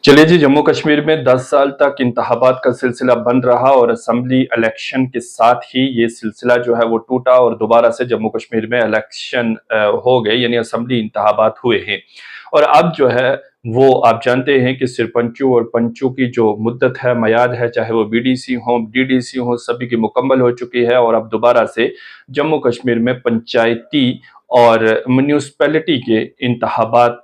चलिए जी, जम्मू कश्मीर में 10 साल तक इंतखाबात का सिलसिला बंद रहा और असम्बली इलेक्शन के साथ ही ये सिलसिला जो है वो टूटा और दोबारा से जम्मू कश्मीर में इलेक्शन हो गए, यानी असम्बली इंतखाबात हुए हैं। और अब जो है वो आप जानते हैं कि सिरपंचों और पंचों की जो मुद्दत है, मयाद है, चाहे वो बीडीसी हो, डीडीसी हो, सभी की मुकम्मल हो चुकी है। और अब दोबारा से जम्मू कश्मीर में पंचायती और म्यूनिसिपैलिटी के इंतखाबात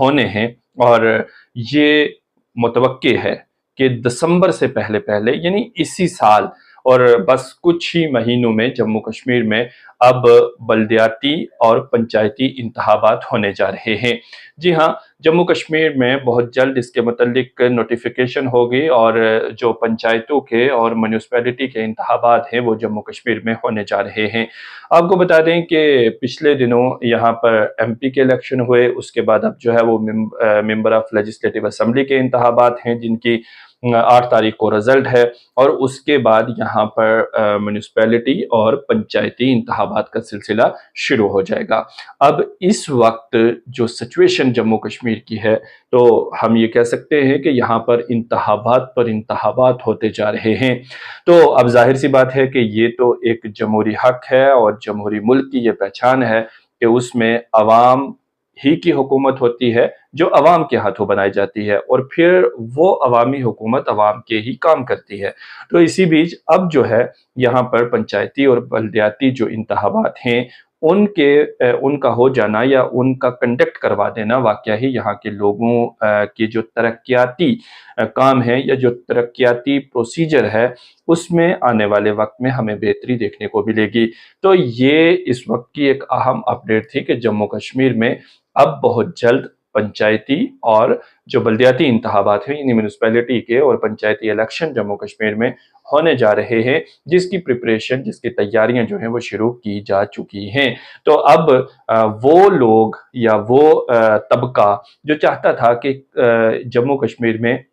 होने हैं। और ये मुतवक्के है कि दिसंबर से पहले पहले, यानी इसी साल और बस कुछ ही महीनों में जम्मू कश्मीर में अब बल्दियाती और पंचायती इंतखाबात होने जा रहे हैं। जी हाँ, जम्मू कश्मीर में बहुत जल्द इसके मुतल्लिक नोटिफिकेशन होगी और जो पंचायतों के और म्यूनिसिपैलिटी के इंतखाबात हैं वो जम्मू कश्मीर में होने जा रहे हैं। आपको बता दें कि पिछले दिनों यहाँ पर एमपी के इलेक्शन हुए, उसके बाद अब जो है वो मेंबर ऑफ लेजिस्लेटिव असेंबली के इंतखाबात हैं जिनकी 8 तारीख को रिजल्ट है। और उसके बाद यहाँ पर म्यूनिसिपैलिटी और पंचायती इंतखाबात का सिलसिला शुरू हो जाएगा। अब इस वक्त जो सिचुएशन जम्मू कश्मीर की है, तो हम ये कह सकते हैं कि यहाँ पर इंतखाबात होते जा रहे हैं। तो अब जाहिर सी बात है कि ये तो एक जमहूरी हक है और जमहूरी मुल्क की ये पहचान है कि उसमें अवाम ही की हुकूमत होती है जो अवाम के हाथों बनाई जाती है, और फिर वो अवामी हुकूमत अवाम के ही काम करती है। तो इसी बीच अब जो है यहाँ पर पंचायती और बल्दियाती जो इंतखाबात हैं उनका हो जाना या उनका कंडक्ट करवा देना वाकया ही यहाँ के लोगों की जो तरक्याती काम है या जो तरक्याती प्रोसीजर है उसमें आने वाले वक्त में हमें बेहतरी देखने को मिलेगी। तो ये इस वक्त की एक अहम अपडेट थी कि जम्मू कश्मीर में अब बहुत जल्द पंचायती और जो बल्दियाती इंतखाबात हैं, यानी म्यूनिसिपैलिटी के और पंचायती इलेक्शन जम्मू कश्मीर में होने जा रहे हैं, जिसकी प्रिपरेशन, जिसकी तैयारियां जो हैं वो शुरू की जा चुकी हैं। तो अब वो लोग या वो तबका जो चाहता था कि जम्मू कश्मीर में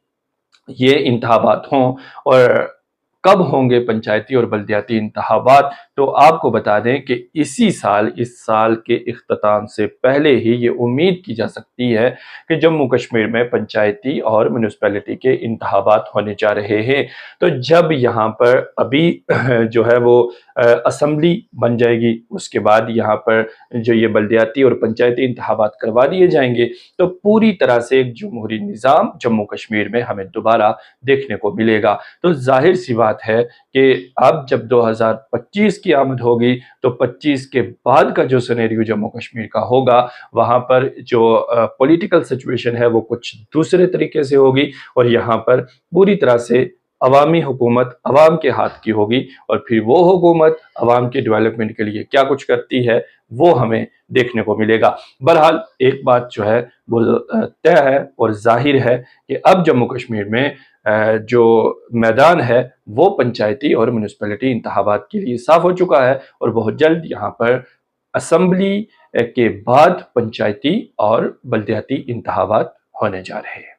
ये इंतखाबात हों और कब होंगे पंचायती और बल्दियाती इंतखाबात, तो आपको बता दें कि इस साल के इख्तिताम से पहले ही ये उम्मीद की जा सकती है कि जम्मू कश्मीर में पंचायती और म्यूनिसिपैलिटी के इंतखाबात होने जा रहे हैं। तो जब यहाँ पर अभी जो है वो असम्बली बन जाएगी, उसके बाद यहाँ पर जो ये बल्दियाती और पंचायती इंतखाबात करवा दिए जाएंगे, तो पूरी तरह से एक जमहूरी निज़ाम जम्मू कश्मीर में हमें दोबारा देखने को मिलेगा। तो जाहिर सी बात है कि अब जब 2025 की आमद होगी तो 25 के बाद का जो सिनेरियो जम्मू कश्मीर का होगा, वहाँ पर जो पॉलिटिकल सिचुएशन है वो कुछ दूसरे तरीके से होगी और यहाँ पर पूरी तरह से अवामी हुकूमत अवाम के हाथ की होगी। और फिर वो हुकूमत अवाम के डेवलपमेंट के लिए क्या कुछ करती है वो हमें देखने को मिलेगा। बहरहाल एक बात जो है वो तय है और जाहिर है कि अब जम्मू कश्मीर में जो मैदान है वो पंचायती और म्यूनिसिपैलिटी इंतखाबात के लिए साफ हो चुका है और बहुत जल्द यहाँ पर असम्बली के बाद पंचायती और बल्दियाती इंतखाबात होने जा रहे हैं।